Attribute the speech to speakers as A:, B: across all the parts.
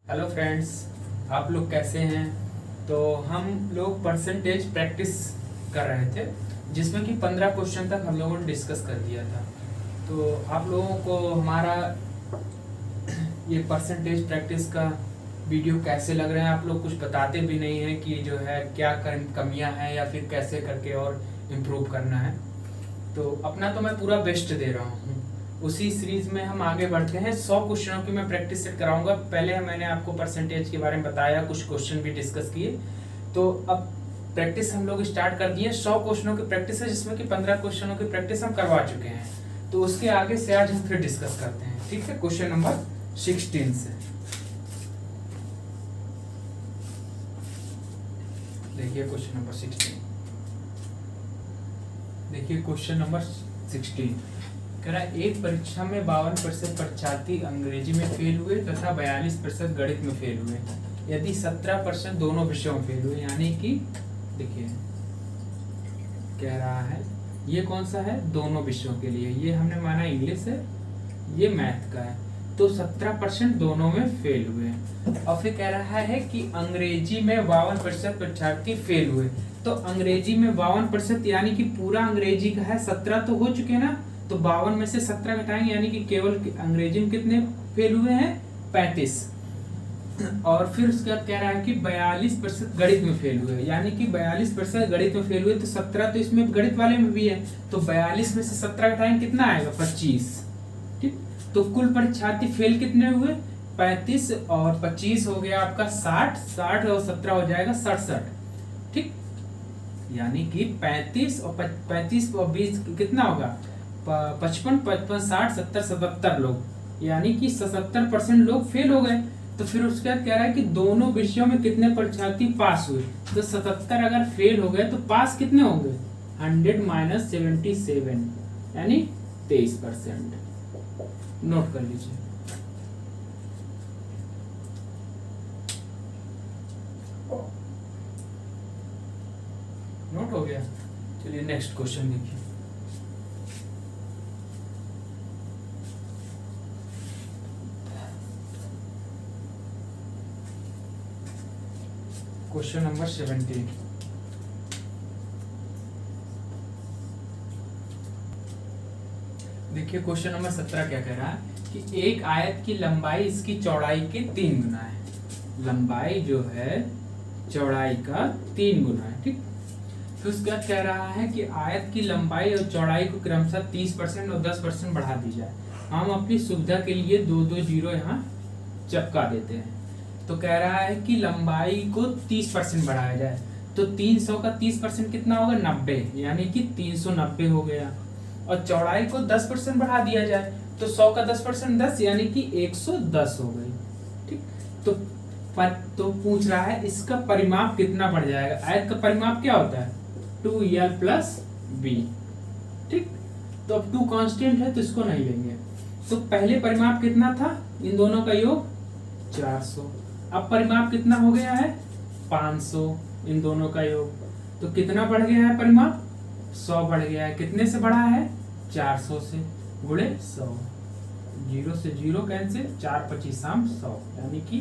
A: Hello friends, आप लोग कैसे हैं। तो हम लोग परसेंटेज प्रैक्टिस कर रहे थे जिसमें कि 15 क्वेश्चन तक हम लोगों ने डिस्कस कर दिया था। तो आप लोगों को हमारा ये परसेंटेज प्रैक्टिस का वीडियो कैसे लग रहे हैं। आप लोग कुछ बताते भी नहीं हैं कि जो है क्या कमियां हैं या फिर कैसे करके और इम्प्रूव करना है। तो अपना तो मैं पूरा बेस्ट दे रहा हूँ। उसी सीरीज में हम आगे बढ़ते हैं। 100 क्वेश्चनों की मैं प्रैक्टिस सेट कराऊंगा। पहले मैंने आपको परसेंटेज के बारे में बताया, कुछ क्वेश्चन भी डिस्कस किए। तो अब प्रैक्टिस हम लोग स्टार्ट कर दिए। 100 क्वेश्चनों की प्रैक्टिस है जिसमें कि 15 क्वेश्चनों की प्रैक्टिस हम करवा चुके हैं। तो उसके आगे से आज हम फिर डिस्कस करते हैं। ठीक है, क्वेश्चन नंबर 16 से देखिए। क्वेश्चन नंबर 16 देखिए। क्वेश्चन नंबर 16 कह रहा है, एक परीक्षा में 52% परीक्षार्थी अंग्रेजी में फेल हुए तथा 42% गणित में फेल हुए। यदि 17% दोनों विषयों में फेल हुए, यानी कि देखिए कह रहा है ये कौन सा है, दोनों विषयों के लिए। ये हमने माना इंग्लिश है, ये मैथ का है। तो 17% दोनों में फेल हुए। और फिर कह रहा है कि अंग्रेजी में 52% परीक्षार्थी फेल हुए। तो अंग्रेजी में 52% यानी कि पूरा अंग्रेजी का है, 17 तो हो चुके ना, तो 52 में से 17 घटाएंगे, यानी कि केवल अंग्रेजी में कितने फेल हुए हैं, 35। और फिर उसके बाद कह रहा है कि 42% गणित में फेल हुए, यानी कि 42% गणित में फेल हुए। तो 17 तो इसमें गणित वाले में भी है, तो 42 में से 17 घटाएंगे, कितना आएगा, 25। ठीक, तो कुल परीक्षार्थी फेल कितने हुए, 35 और 25 हो गया आपका 60। 60 और 17 हो जाएगा 67। ठीक, यानी कि 35 और 35 और 20 कितना होगा, 55, 55, 60, 70, 77 लोग, यानी कि 77% लोग फेल हो गए। तो फिर उसके बाद कह रहा है कि दोनों विषयों में कितने परीक्षार्थी पास हुए। तो 77 अगर फेल हो गए तो पास कितने होंगे, 100 - 77, यानी 23%। नोट कर लीजिए। नोट हो गया। चलिए नेक्स्ट क्वेश्चन देखिए। क्वेश्चन नंबर 17 देखिए। क्वेश्चन नंबर 17 क्या कह रहा है कि एक आयत की लंबाई इसकी चौड़ाई के 3 गुना है। लंबाई जो है चौड़ाई का 3 गुना है। ठीक, तो उसके बाद कह रहा है कि आयत की लंबाई और चौड़ाई को क्रमशः 30% और 10% बढ़ा दी जाए। हम अपनी सुविधा के लिए 2-2 जीरो यहाँ चिपका देते हैं। तो कह रहा है कि लंबाई को 30% बढ़ाया जाए। तो 300 का 30% कितना होगा, 90, यानी कि 390 हो गया। और चौड़ाई को 10% बढ़ा दिया जाए, तो 100 का 10% 10, यानी कि 110 हो गई। ठीक, तो पूछ रहा है इसका परिमाप कितना बढ़ जाएगा। आयत का परिमाप क्या होता है, 2l + b। ठीक, तो अब 2 कांस्टेंट है तो इसको नहीं लेंगे। तो पहले परिमाप कितना था, इन दोनों का योग 400। अब परिमाप कितना हो गया है, 500, इन दोनों का योग। तो कितना बढ़ गया है परिमाप, 100 बढ़ गया है। कितने से बढ़ा है, 400 से, गुणे 100। 0 से 0 कैंसिल, 4 25 100, यानी कि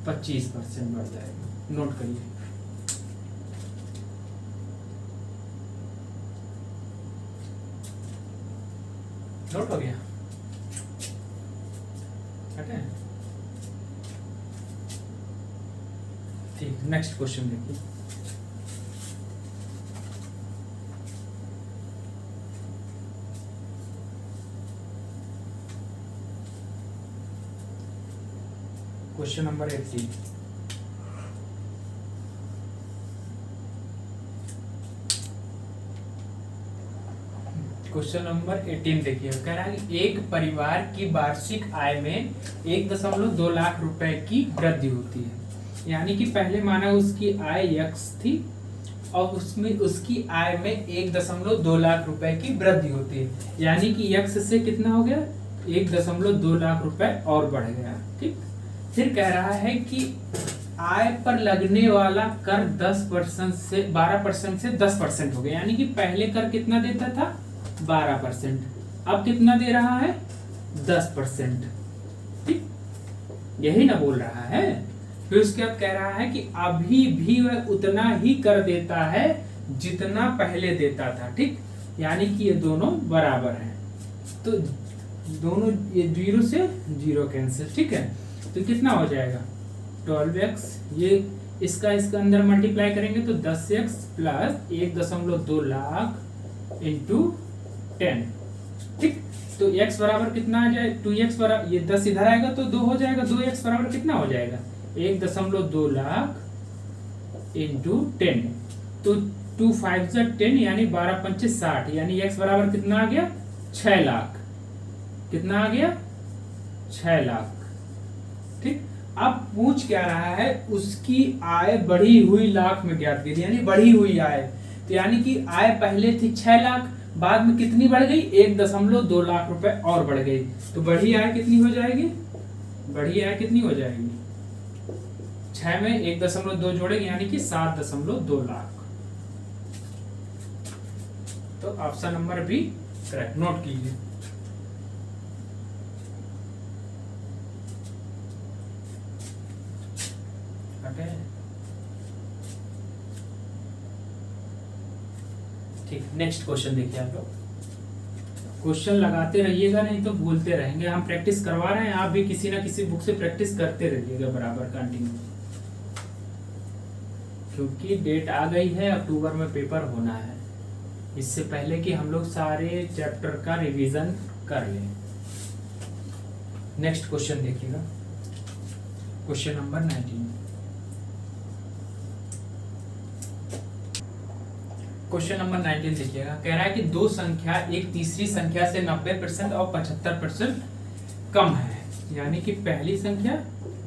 A: 25% बढ़ जाएगा। नोट करिए। नोट हो गया, ठीक। नेक्स्ट क्वेश्चन देखिए। क्वेश्चन नंबर 18 क्वेश्चन नंबर 18 देखिए। कह रहा है कि एक परिवार की वार्षिक आय में 1.2 लाख रुपए की वृद्धि होती है। यानी कि पहले माना उसकी आय x थी और उसमें उसकी आय में 1.2 लाख रुपए की वृद्धि होती है, यानी कि x से कितना हो गया, 1.2 लाख रुपए और बढ़ गया। ठीक, फिर कह रहा है कि आय पर लगने वाला कर 10% से 12% से 10% हो गया, यानी कि पहले कर कितना देता था, 12%, अब कितना दे रहा है, 10%। ठीक, यही ना बोल रहा है। फिर उसके बाद कह रहा है कि अभी भी वह उतना ही कर देता है जितना पहले देता था। ठीक, यानी कि ये दोनों बराबर हैं, तो दोनों ये 0 से 0 कैंसिल। ठीक है, तो कितना हो जाएगा 12x, ये इसका अंदर मल्टीप्लाई करेंगे तो 10x प्लस 1.2 लाख इंटू 10। ठीक, तो x बराबर कितना आ जाए 2x बराबर, ये 10 इधर आएगा तो 2 हो जाएगा, 2x बराबर कितना हो जाएगा 1.2 लाख इंटू 10। तो 2 5 10 यानी 12 5 60, यानी x बराबर कितना आ गया 6 लाख। कितना आ गया 6 लाख। ठीक, अब पूछ क्या रहा है, उसकी आय बढ़ी हुई लाख में ज्ञात कीजिए, यानी बढ़ी हुई आय। तो यानी कि आय पहले थी 6 लाख, बाद में कितनी बढ़ गई 1.2 लाख रुपए और बढ़ गई, तो बढ़ी आय कितनी हो जाएगी, बढ़ी आय कितनी हो जाएगी 6 में 1.2 जोड़ेंगे यानी कि 7.2 लाख। तो option number B correct, note कीजिए। ठीक, नेक्स्ट क्वेश्चन देखिए आप लोग। क्वेश्चन लगाते रहिएगा, नहीं तो भूलते रहेंगे। हम प्रैक्टिस करवा रहे हैं, आप भी किसी ना किसी बुक से प्रैक्टिस करते रहिएगा बराबर कंटिन्यू, क्योंकि डेट आ गई है, अक्टूबर में पेपर होना है। इससे पहले कि हम लोग सारे चैप्टर का रिवीजन कर लें। नेक्स्ट क्वेश्चन देखिएगा, क्वेश्चन नंबर 19। क्वेश्चन नंबर 19 देखिएगा, कह रहा है कि दो संख्या एक तीसरी संख्या से 90% और 75% कम है, यानी कि पहली संख्या,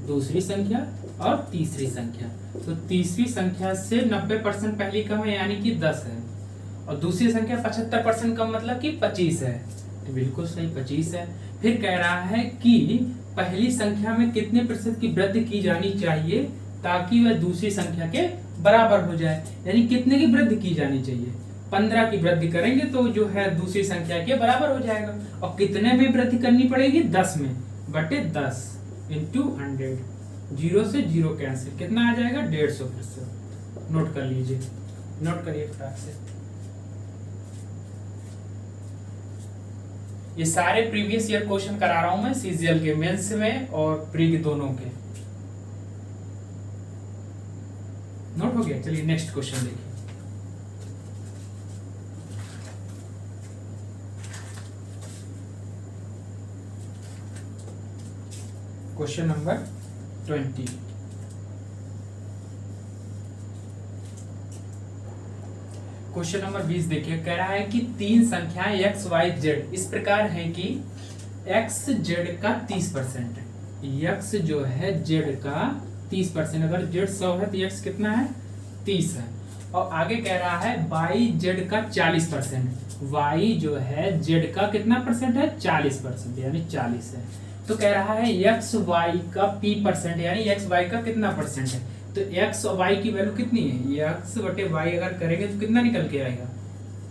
A: दूसरी संख्या और तीसरी संख्या। तो तीसरी संख्या से 90% पहली कम है, यानी कि 10 है, और दूसरी संख्या 75% कम मतलब कि 25 है। तो बिल्कुल सही 25 है। फिर कह रहा है कि पहली संख्या में कितने प्रतिशत की वृद्धि की जानी चाहिए ताकि वह दूसरी संख्या के बराबर हो जाए, यानी कितने की वृद्धि की जानी चाहिए, 15 की वृद्धि करेंगे तो जो है दूसरी संख्या के बराबर हो जाएगा। और कितने में वृद्धि करनी पड़ेगी 10 में बटे 10 इंटू 100, 0 से 0 कैंसिल, कितना आ जाएगा 150%। नोट कर लीजिए, नोट करिए फटाक से। ये सारे प्रीवियस ईयर क्वेश्चन करा रहा हूं मैं, सीजीएल के मेंस में और प्री के दोनों के। नोट हो गया, चलिए नेक्स्ट क्वेश्चन देखिए। Question number 20। क्वेश्चन नंबर 20 देखिए, कह रहा है कि तीन संख्याएं x, y, z इस प्रकार हैं कि x z का 30% है, x जो है z का 30%, अगर z 100 है तो x कितना है 30 है। और आगे कह रहा है y z का 40%, y जो है z का कितना परसेंट है 40%, यानी 40 है। तो कह रहा है x y का p% यानी x y का कितना परसेंट है, तो x और y की वैल्यू कितनी है, x बटे y अगर करेंगे तो कितना निकल के आएगा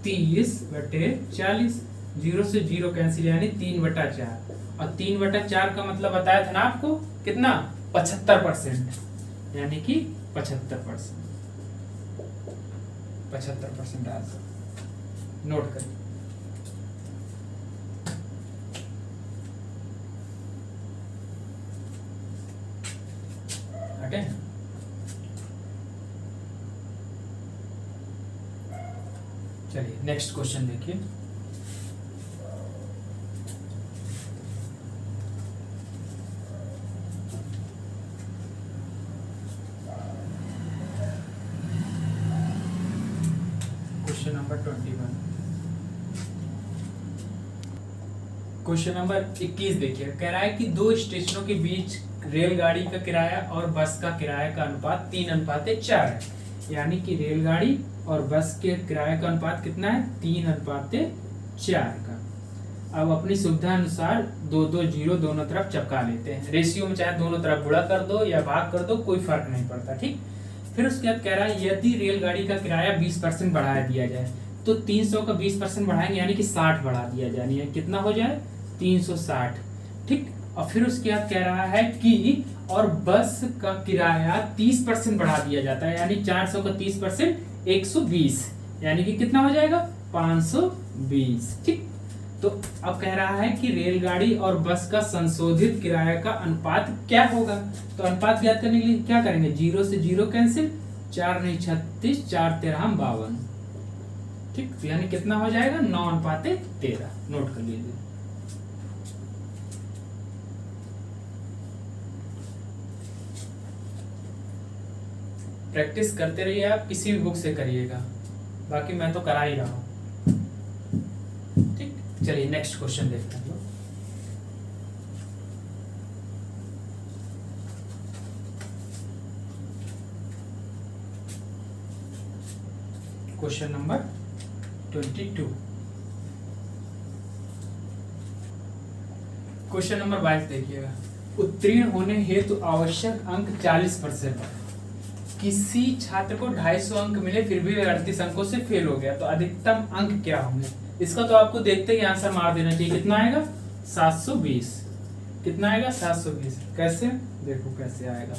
A: 30 बटे 40, 0 से 0 कैंसिल यानी 3/4, और 3/4 का मतलब बताया था ना आपको कितना 75%, यानी कि 75% आंसर। नोट करिए। ओके, चलिए नेक्स्ट क्वेश्चन देखिए। Question number 21। क्वेश्चन नंबर 21 देखिए, कह रहा है कि दो स्टेशनों के बीच रेलगाड़ी का किराया और बस का किराया का अनुपात 3:4 है, यानी कि रेलगाड़ी और बस के किराए का अनुपात कितना है 3:4 का। अब अपनी सुविधा अनुसार 2-2 जीरो दोनों तरफ चिपका लेते हैं। रेशियो में चाहे दोनों तरफ गुणा कर दो या भाग कर दो, कोई फर्क नहीं पड़ता। ठीक, फिर उसके बाद कह रहा है यदि रेलगाड़ी का किराया 20% बढ़ा दिया जाए तो 300 का 20% बढ़ाएंगे यानी कि 60 बढ़ा दिया जाए, यानी कितना हो जाए 360। ठीक, और फिर उसके बाद कह रहा है कि और बस का किराया 30% बढ़ा दिया जाता है, यानी 400 का 30% 120, यानी कि कितना हो जाएगा 520। ठीक, तो अब कह रहा है कि रेलगाड़ी और बस का संशोधित किराया का अनुपात क्या होगा। तो अनुपात ज्ञात करने के लिए क्या करेंगे, 0 से 0 कैंसिल, 4 नहीं 36, 4 13 52। ठीक, तो यानी कितना हो जाएगा 9:13। नोट कर लीजिए। प्रैक्टिस करते रहिए, आप किसी भी बुक से करिएगा, बाकी मैं तो करा ही रहा हूं। ठीक, चलिए नेक्स्ट क्वेश्चन देखते हैं। Question number 22। क्वेश्चन नंबर 22 देखिएगा। उत्तीर्ण होने हेतु आवश्यक अंक 40%। किसी छात्र को 250 अंक मिले फिर भी 38 अंकों से फेल हो गया, तो अधिकतम अंक क्या होंगे। इसका तो आपको देखते ही आंसर मार देना चाहिए। कितना आएगा 720। कितना आएगा 720। कैसे, देखो कैसे आएगा।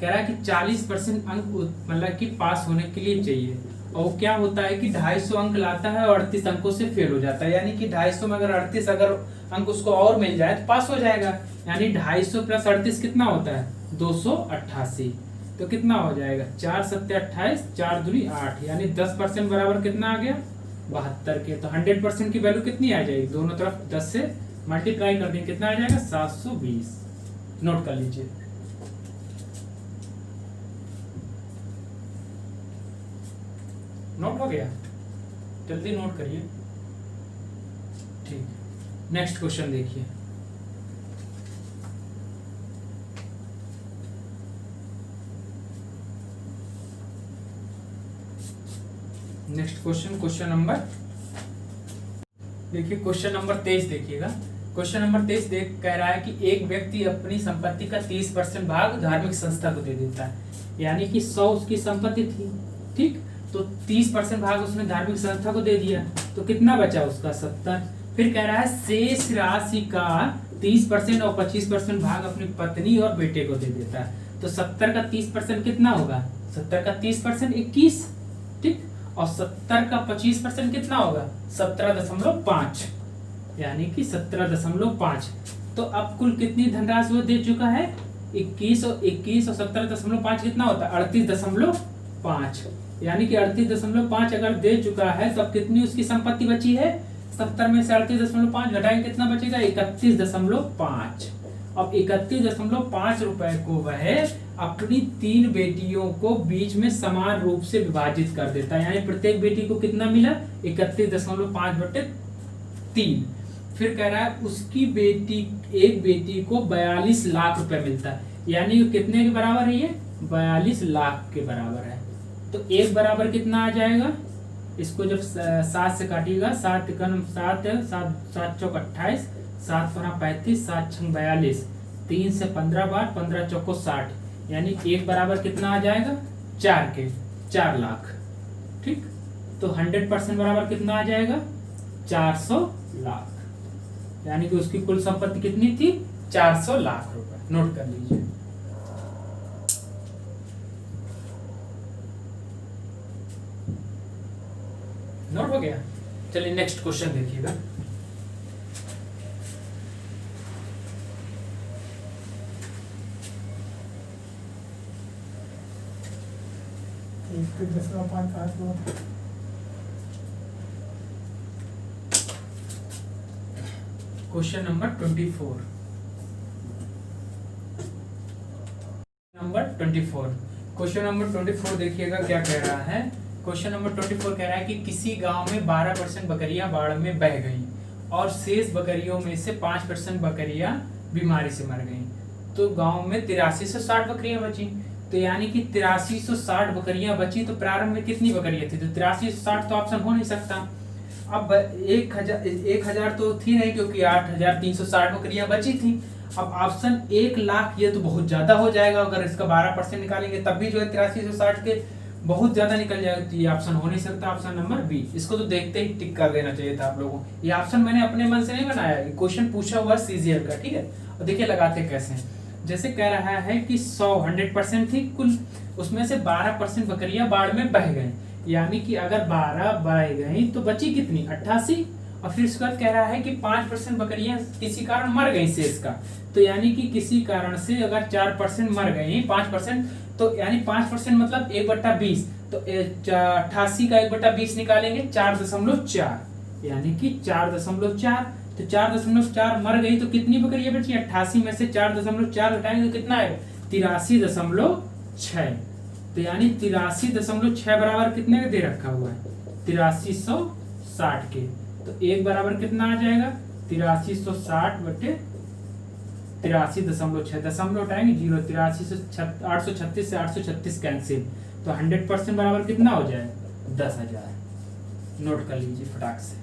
A: कह रहा है कि 40% अंक मतलब कि पास होने के लिए चाहिए, और क्या होता है कि 250 अंक लाता है और 38 अंकों से फेल हो जाता है, यानी कि 250 में अगर 38 अगर अंक उसको और मिल जाए तो पास हो जाएगा। यानी 250 प्लस 38 कितना होता है 288। तो कितना हो जाएगा 4 7 28, 4 दूनी 8, यानी 10% बराबर कितना आ गया 72 के। तो 100% की वैल्यू कितनी आ जाएगी, दोनों तरफ 10 से मल्टीप्लाई कर देंगे, कितना आ जाएगा 720। नोट कर लीजिए। नोट हो गया, जल्दी नोट करिए। ठीक, नेक्स्ट क्वेश्चन देखिए। नेक्स्ट क्वेश्चन, क्वेश्चन नंबर देखिए, क्वेश्चन नंबर 23 देखिएगा। क्वेश्चन नंबर 23 देख कह रहा है कि एक व्यक्ति अपनी संपत्ति का 30% भाग धार्मिक संस्था को दे देता है, यानी कि 100 उसकी संपत्ति थी। ठीक, तो 30% भाग उसने धार्मिक संस्था को दे दिया, तो कितना बचा उसका 70। फिर कह रहा है शेष राशि का 30% और 25% भाग अपनी पत्नी और बेटे को दे देता है, तो 70 का 30% कितना होगा, 70 का 30% 21। ठीक, और 70 का 25% कितना होगा 17.5, यानी कि 17.5। तो अब कुल कितनी धनराशि वो दे चुका है 21 और 17.5 कितना होता है 38.5, यानी कि 38.5 अगर दे चुका है तो अब कितनी उसकी संपत्ति बची है 70 में से 38.5 घटाएंगे कितना बचेगा 31.5। अब 31.5 रुपए को वह अपनी 3 बेटियों को बीच में समान रूप से विभाजित कर देता है, यानी प्रत्येक बेटी को कितना मिला 31.5/3। फिर कह रहा है उसकी एक बेटी को 42 लाख रुपए मिलता है, यानी कितने के बराबर है ये 42 लाख के बराबर है। तो एक बराबर कितना आ जाएगा, इसको जब 7 से काटिएगा 7 चौक 28, 7 पना 35, 7 छंग 42, 3 से 15 बार 15 चौको 60, यानी एक बराबर कितना आ जाएगा 4 लाख। ठीक, तो 100% बराबर कितना आ जाएगा 400 लाख, यानी कि उसकी कुल संपत्ति कितनी थी 400 लाख रुपए। नोट कर लीजिए। नोट हो गया। चलिए नेक्स्ट क्वेश्चन देखिएगा। Question number 24। क्वेश्चन नंबर 24 देखिएगा क्या कह रहा है। क्वेश्चन नंबर 24 कह रहा है कि किसी गांव में 12% बकरियां बाढ़ में बह गईं और शेष बकरियों में से 5% बकरियां बीमारी से मर गईं, तो गांव में 83 से 60 बकरियां बची। तो यानी कि 83 से 60 बकरियां बची, तो प्रारंभ में कितनी बकरियां थी, तो 83 से 60 तो ऑप्शन हो नहीं सकता। अब 1000 तो थी नहीं, क्योंकि 8360 बकरियां बची थी। अब ऑप्शन 1 लाख ये तो बहुत ज्यादा हो जाएगा, अगर इसका 12% निकालेंगे तब भी जो है 83 से 60 के बहुत ज्यादा निकल जाएगा, तो ये ऑप्शन हो नहीं सकता। ऑप्शन नंबर बी, इसको तो देखते ही टिक कर देना चाहिए था आप लोगों को। ये ऑप्शन मैंने अपने मन से नहीं बनाया, क्वेश्चन पूछा हुआ सीजीएल का, ठीक है। और देखिए लगाते कैसे हैं। जैसे कह रहा है कि 100% थी कुल, उसमें से 12% बकरियां बाढ़ में बह गई, यानी कि अगर 12 बह गई तो बची कितनी 88। और फिर उसके बाद कह रहा है कि 5% बकरियां किसी कारण मर गई शेष का, तो यानी कि किसी कारण से अगर 4% मर गई 5%, तो यानी 5% मतलब 1/20, तो 88 का 1/20 निकालेंगे 4.4, यानी कि 4.4, तो 4.4 मर गई तो कितनी बकरियां बची 88 में से 4.4 घटाएंगे तो कितना आएगा 83.6, तो यानी 83.6 बराबर कितने का दे रखा हुआ है 8360 के, तो एक बराबर कितना आ जाएगा 8360 बटे 83.6, दशमलव उठाएंगे 0, 83 से 836 से 836 कैंसिल, तो 100% बराबर कितना हो जाए 10,000। नोट कर लीजिए फटाक से।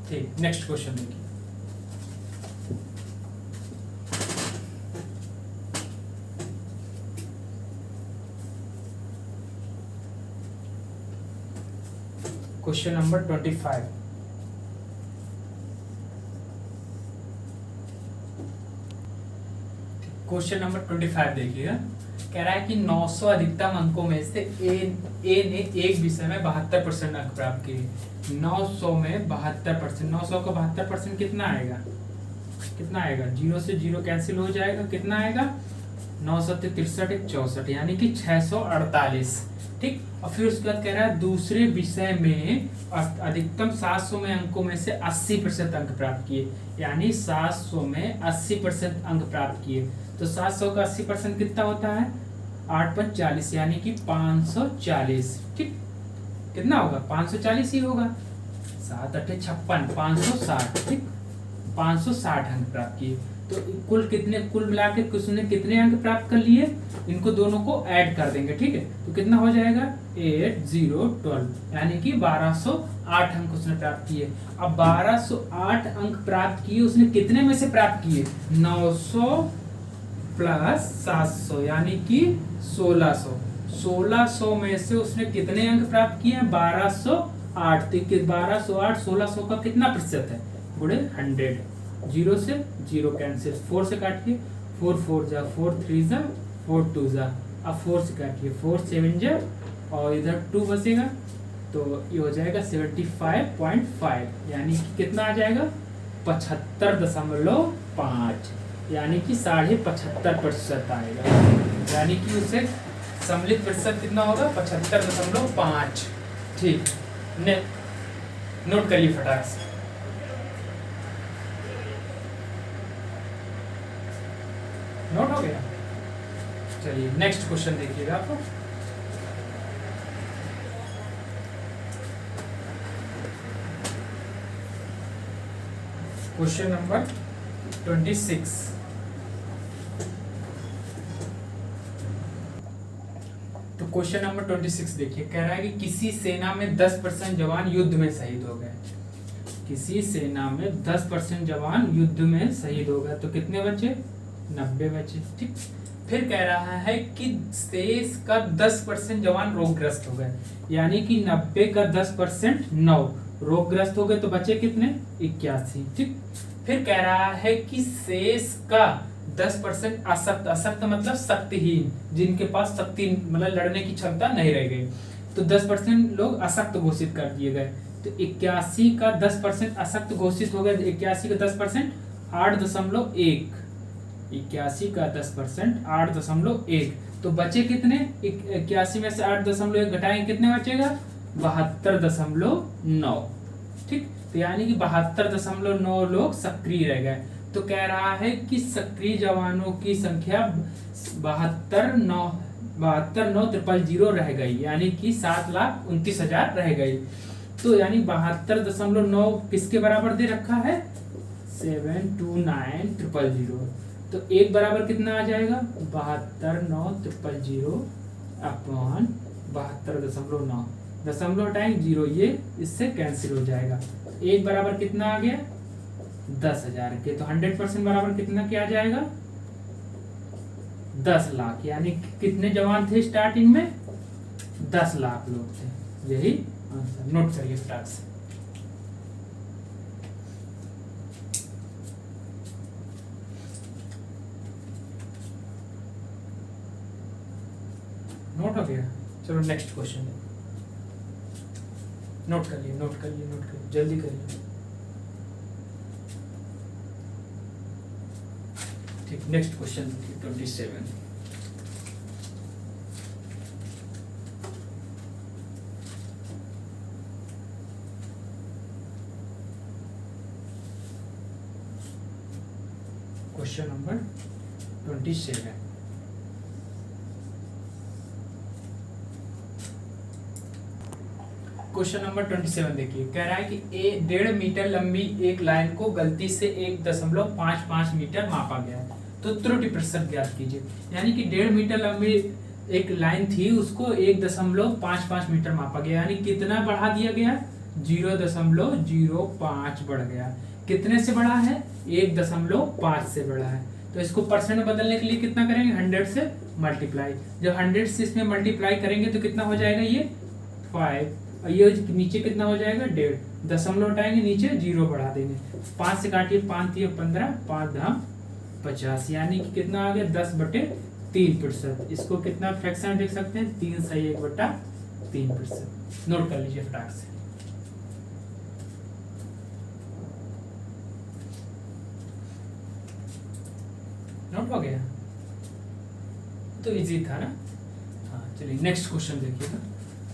A: ठीक, नेक्स्ट क्वेश्चन देखिए। Question number 25। क्वेश्चन नंबर 25 देखिएगा। कह रहा है कि 900 अधिकतम अंकों में से ए ने एक विषय में 72% अंक प्राप्त किए। 900 में 72%, 900 का 72% कितना आएगा, कितना आएगा 0 से 0 कैंसिल हो जाएगा, कितना आएगा 9 7 63 64, यानी कि 648। ठीक, और फिर उसके बाद कह रहा है दूसरे विषय में अधिकतम 700 में अंकों में से 80% अंक प्राप्त किए, यानी 700 में 80% अंक प्राप्त किए, तो 700 का 80% कितना होता है 8×5 = 40, यानी कि 540। ठीक, कितना होगा 540 ही होगा, 7 8 56 560। ठीक, 560 अंक प्राप्त किए, तो कुल कितने, कुल मिला के उसने कितने अंक प्राप्त कर लिए, इनको दोनों को ऐड कर देंगे। ठीक है, तो कितना हो जाएगा 8 0 12, यानी कि 1208 अंक उसने प्राप्त किए। अब 1208 अंक प्राप्त किए उसने कितने में से प्राप्त किए 900 प्लस 700, यानी कि 1600। 1600 में से उसने कितने अंक प्राप्त किए 1208, तो 1208 1600 का कितना प्रतिशत है गुणे 100, 0 से 0 कैंसिल, 4 से काटिए 4 4 जा 4 3 जा 4 2 जा, अब 4 से काटिए 4 7 जा और इधर 2 बचेगा, तो ये हो जाएगा 75.5, यानी कि कितना आ जाएगा 75.5, यानी कि 75.5% आएगा, यानी कि उसे सम्मिलित प्रतिशत कितना होगा 75.5। ठीक, नोट करिए फटाक से। नोट हो गया, चलिए नेक्स्ट क्वेश्चन देखिएगा आपको। Question number 26। तो क्वेश्चन नंबर 26 देखिए, कह रहा है कि किसी सेना में 10% जवान युद्ध में शहीद हो गए। किसी सेना में 10% जवान युद्ध में शहीद हो गए, तो कितने बचे 90 बचे। ठीक, फिर कह रहा है कि शेष का 10% जवान रोगग्रस्त हो गए, यानी कि 90 का 10% 9 रोगग्रस्त हो गए, तो बचे कितने 81। ठीक, फिर कह रहा है कि शेष का 10% अशक्त, अशक्त मतलब शक्तिहीन, जिनके पास शक्ति मतलब लड़ने की क्षमता नहीं रह गई, तो 10% लोग अशक्त घोषित कर दिए गए, तो 81 का 10% अशक्त घोषित हो गए। 81 का 10% 8.1, 81 का 10% 8.1, तो बचे कितने 81 में से 8.1 घटाएंगे कितने बचेगा 72.9। ठीक, तो यानी कि 72.9 लोग सक्रिय रह गए, तो कह रहा है कि सक्रिय जवानों की संख्या 72,900 रह गई, यानी कि 7,29,000 रह गई, तो यानी 72.9 किसके बराबर दे रखा है 729,000, तो एक बराबर कितना आ जाएगा 72,900 अपॉन 72.9, दशमलव हटाएंगे 0, ये इससे कैंसिल हो जाएगा, एक बराबर कितना आ गया 10,000 के, तो 100% बराबर कितना क्या आ जाएगा 10 लाख, यानी कितने जवान थे स्टार्टिंग में 10 लाख लोग थे, यही आंसर नोट करिए फटाक से। नोट हो गया? चलो नेक्स्ट क्वेश्चन नोट करिए, नोट करिए, नोट करिए, जल्दी करिए। ठीक, next question 27। Question number 27। Question number 27 देखिए, कह रहा है कि 1.5 मीटर लंबी एक लाइन को गलती से 1.55 मीटर मापा गया है, तो त्रुटि प्रतिशत ज्ञात कीजिए। यानी कि 1.5 मीटर लंबी एक लाइन थी, उसको 1.55 मीटर मापा गया, यानी कितना बढ़ा दिया गया? 0.05 बढ़ गया। कितने से बढ़ा है? 1.5 से बढ़ा है। तो इसको परसेंट में बदलने के लिए कितना करेंगे? 100 से मल्टीप्लाई। जब 100 से इसमें मल्टीप्लाई करेंगे तो कितना हो जाएगा? ये 5, और ये नीचे कितना हो जाएगा? 1.5। दशमलव हटाएंगे, नीचे 0 बढ़ा देंगे। 5 से काटिए, 5 × 15, 5 × 50, यानी कि कितना आ गया? 10/3%। इसको कितना फ्रैक्शन देख सकते हैं? 3 सही 1/3%। नोट कर लीजिए फटाक से। नोट हो गया? तो इजी था ना? हाँ, चलिए नेक्स्ट क्वेश्चन देखिएगा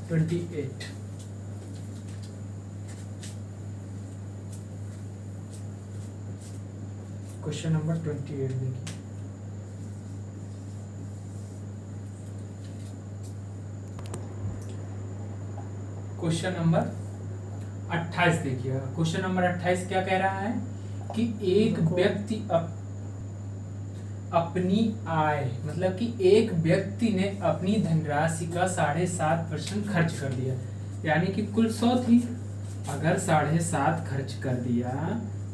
A: 28। क्वेश्चन नंबर 28 देखिए। क्वेश्चन नंबर 28 देखिएगा। क्वेश्चन नंबर 28 क्या कह रहा है कि एक व्यक्ति अपनी आय, मतलब कि एक व्यक्ति ने अपनी धनराशि का 7.5% खर्च कर दिया, यानी कि कुल 100 थी। अगर 7.5 खर्च कर दिया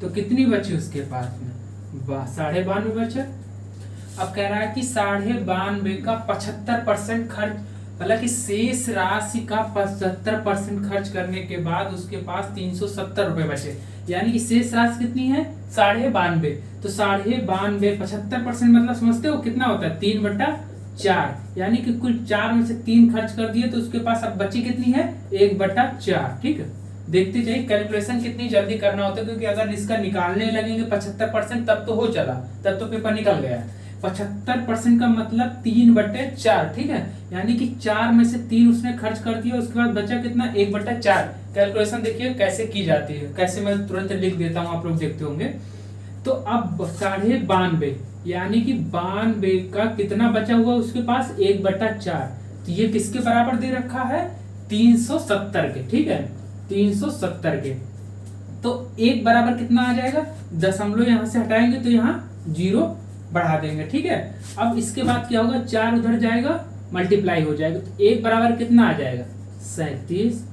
A: तो कितनी बची उसके पास में? 92 बचा। अब कह रहा है कि 92 का 75% खर्च, मतलब कि शेष राशि का 75% खर्च करने के बाद उसके पास 370 रुपए बचे, यानी कि शेष राशि कितनी है? 92.5। तो 92.5 75% मतलब समझते हो कितना होता है? 3/4, यानी कि कुल 4 में से 3 खर्च कर दिए, तो उसके पास अब बची कितनी है? 1/4। ठीक है, देखते जाइए कैलकुलेशन कितनी जल्दी करना होता है, क्योंकि अगर इसका निकालने लगेंगे 75% तब तो हो चला, तब तो पेपर निकल गया। 75% का मतलब 3/4। ठीक है, यानी कि 4 में से 3 उसने खर्च कर दिया, उसके बाद बचा कितना? 1/4। कैलकुलेशन देखिए कैसे की जाती है, कैसे मैं तुरंत लिख देता हूँ, आप लोग देखते होंगे। तो अब 92.5, यानी कि 92 का कितना बचा हुआ उसके पास? 1/4। तो ये किसके बराबर दे रखा है? 370 के। ठीक है, 370 के। तो 1 बराबर कितना आ जाएगा? दशमलव यहाँ से हटाएंगे तो यहाँ 0 बढ़ा देंगे। ठीक है, अब इसके बाद क्या होगा? 4 उधर जाएगा, मल्टीप्लाई हो जाएगा, तो 1 बराबर कितना आ जाएगा? 37।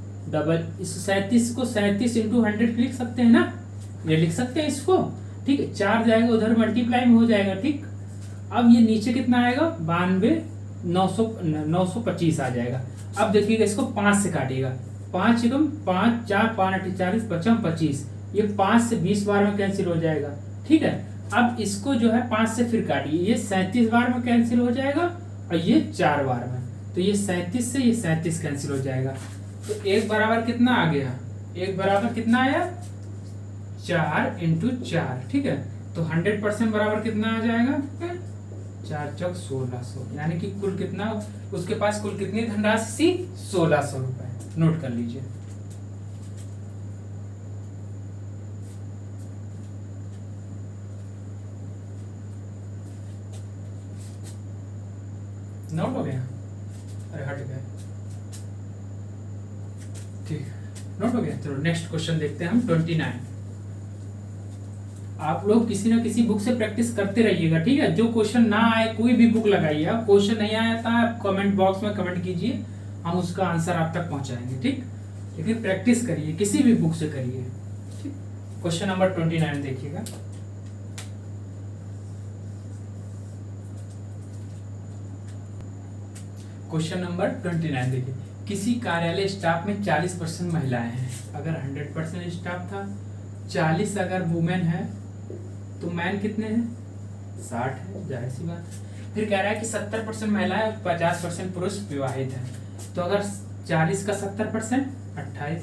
A: इस 37 को 37 × 100 लिख सकते हैं ना? ये लिख सकते हैं इसको। ठीक है, 4 जाएगा उधर, मल्टीप्लाई में हो जाएगा। ठीक, अब ये नीचे कितना आएगा? 92,925 आ जाएगा। अब देखिएगा, इसको 5 से काटिएगा। 5 × 5, 4, 5 × 8 = 40, 55 25। ये 5 से 20 बार में कैंसिल हो जाएगा। ठीक है, अब इसको जो है 5 से फिर काटिए, ये 37 बार में कैंसिल हो जाएगा, और ये 4 बार में, तो ये 37 से ये 37 कैंसिल हो जाएगा। तो 1 बराबर कितना आ गया? 1 बराबर कितना आया? 4 × 4। ठीक है, तो 100% बराबर कितना आ जाएगा? 4 × 1600, यानी कि कुल कितना उसके पास, कुल कितनी धनराशि? 1600 रुपए। नोट कर लीजिए। नोट हो गया? अरे हट गया। ठीक, नोट हो गया। चलो नेक्स्ट क्वेश्चन देखते हैं हम 29। आप लोग किसी ना किसी बुक से प्रैक्टिस करते रहिएगा। ठीक है, जो क्वेश्चन ना आए कोई भी बुक लगाइए, आप क्वेश्चन नहीं आया था आप कमेंट बॉक्स में कमेंट कीजिए, हम उसका आंसर आप तक पहुंचाएंगे। ठीक, लेकिन प्रैक्टिस करिए, किसी भी बुक से करिए। ठीक, क्वेश्चन नंबर 29 देखिएगा। क्वेश्चन नंबर 29 देखिए, किसी कार्यालय स्टाफ में 40% महिलाएं हैं। अगर 100% स्टाफ था, 40 अगर वुमेन है तो मैन कितने हैं? 60 है, जाहिर सी बात। फिर कह रहा है कि 70% महिलाएं, 50% पुरुष विवाहित हैं। तो अगर 40 का 70% 28,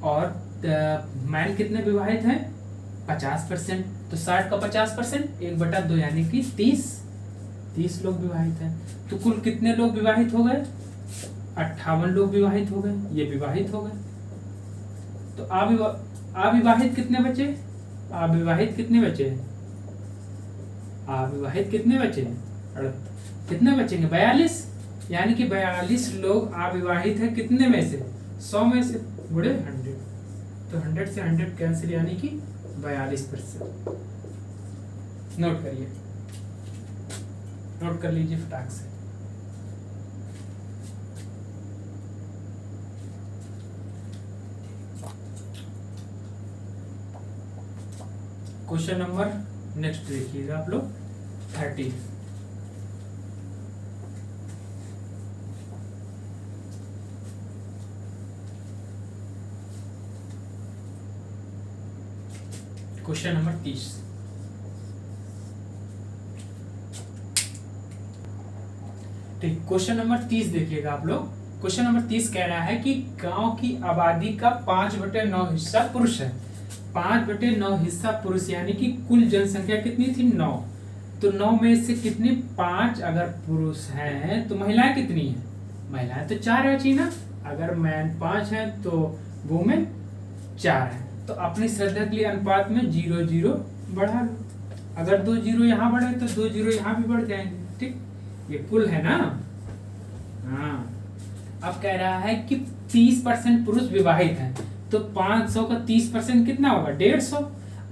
A: और मैन कितने विवाहित हैं? 50%। तो 60 का 50% 1/2 यानी कि 30 लोग विवाहित हैं। तो कुल कितने लोग विवाहित हो गए? 58 लोग विवाहित हो गए, ये विवाहित हो गए। तो अविवाहित कितने बचे? अविवाहित कितने बचे? अविवाहित कितने बचे? कितने बचेंगे? 42, यानी कि 42 लोग अविवाहित है। कितने में से? 100 में से गुणे 100। तो 100 से 100 कैंसिल, यानी कि 42%। नोट करिए, नोट कर लीजिए फटाक से। क्वेश्चन नंबर नेक्स्ट देखिएगा आप लोग 30। Question number 30। ठीक, क्वेश्चन नंबर 30 देखिएगा आप लोग। क्वेश्चन नंबर 30 कह रहा है कि गांव की आबादी का 5/9 हिस्सा पुरुष है। 5/9 हिस्सा पुरुष, यानी कि कुल जनसंख्या कितनी थी? 9। तो 9 में से कितनी? 5 अगर पुरुष हैं तो महिलाएं कितनी हैं? महिलाएं तो 4 बची ना। अगर मैन 5 है तो वुमेन 4 है। तो अपनी श्रद्धा के लिए अनुपात में 0-0 बढ़ा लो। अगर 2 0 यहाँ बढ़े तो 2 0 यहाँ भी बढ़ जाएंगे। ठीक, ये कुल है ना। हाँ, अब कह रहा है कि 30% पुरुष विवाहित हैं। तो 500 का 30% कितना होगा? 150।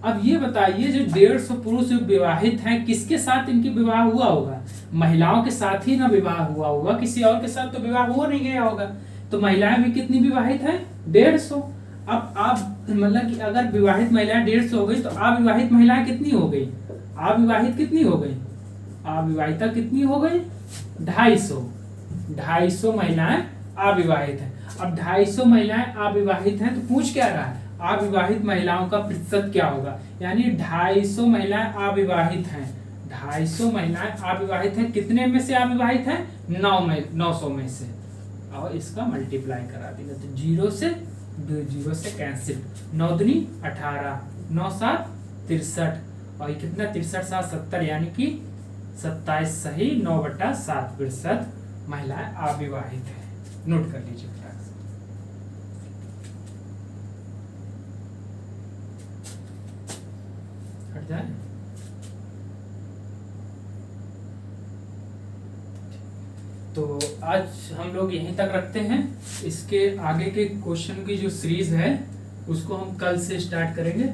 A: अब ये बताइए, जो 150 पुरुष विवाहित हैं, किसके साथ इनकी विवाह हुआ होगा? महिलाओं के साथ ही ना विवाह हुआ होगा, किसी और के साथ तो विवाह हो नहीं गया होगा। तो महिलाएं भी कितनी विवाहित हैं? 150। अब आप मतलब कि अगर विवाहित महिलाएं 150 हो गई तो अविवाहित महिलाएं कितनी हो गई? अविवाहित कितनी हो गई? अविवाहिता कितनी हो गई? 250 महिलाएं अविवाहित हैं। अब 250 महिलाएं अविवाहित हैं, तो पूछ क्या रहा है? अविवाहित महिलाओं का प्रतिशत क्या होगा? यानी 250 महिलाएं अविवाहित हैं। 250 महिलाएं अविवाहित हैं, कितने में से अविवाहित हैं? 900 में से। और इसका मल्टीप्लाई करा देगा तो 0 से 2 0 से कैंसिल। 9 दूनी 18, 9 7 63, और ये कितना? 63 7 70, यानी कि 27 सही 9/7% महिलाएं अविवाहित है। नोट कर लीजिए। हट जाए। तो आज हम लोग यहीं तक रखते हैं। इसके आगे के क्वेश्चन की जो सीरीज है उसको हम कल से स्टार्ट करेंगे,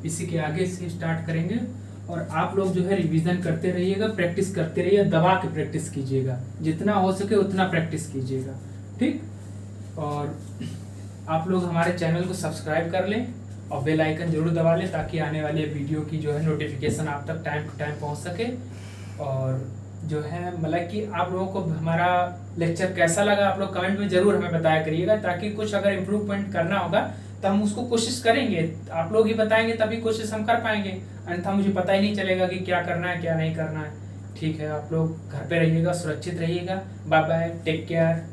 A: इसी के आगे से स्टार्ट करेंगे। और आप लोग जो है रिवीजन करते रहिएगा, प्रैक्टिस करते रहिए, दबा के प्रैक्टिस कीजिएगा, जितना हो सके उतना प्रैक्टिस कीजिएगा। ठीक, और आप लोग हमारे चैनल को सब्सक्राइब कर लें और बेल आइकन जरूर दबा लें, ताकि आने वाले वीडियो की जो है नोटिफिकेशन आप तक टाइम टू टाइम पहुंच सके। और जो है मतलब कि आप लोगों को हमारा लेक्चर कैसा लगा आप लोग कमेंट में जरूर हमें बताया करिएगा, ताकि कुछ अगर इम्प्रूवमेंट करना होगा तो हम उसको कोशिश करेंगे। आप लोग ही बताएंगे तभी कोशिश हम कर पाएंगे, अन्यथा मुझे पता ही नहीं चलेगा कि क्या करना है क्या नहीं करना है। ठीक है, आप लोग घर पे रहिएगा, सुरक्षित रहिएगा। Bye bye, take care.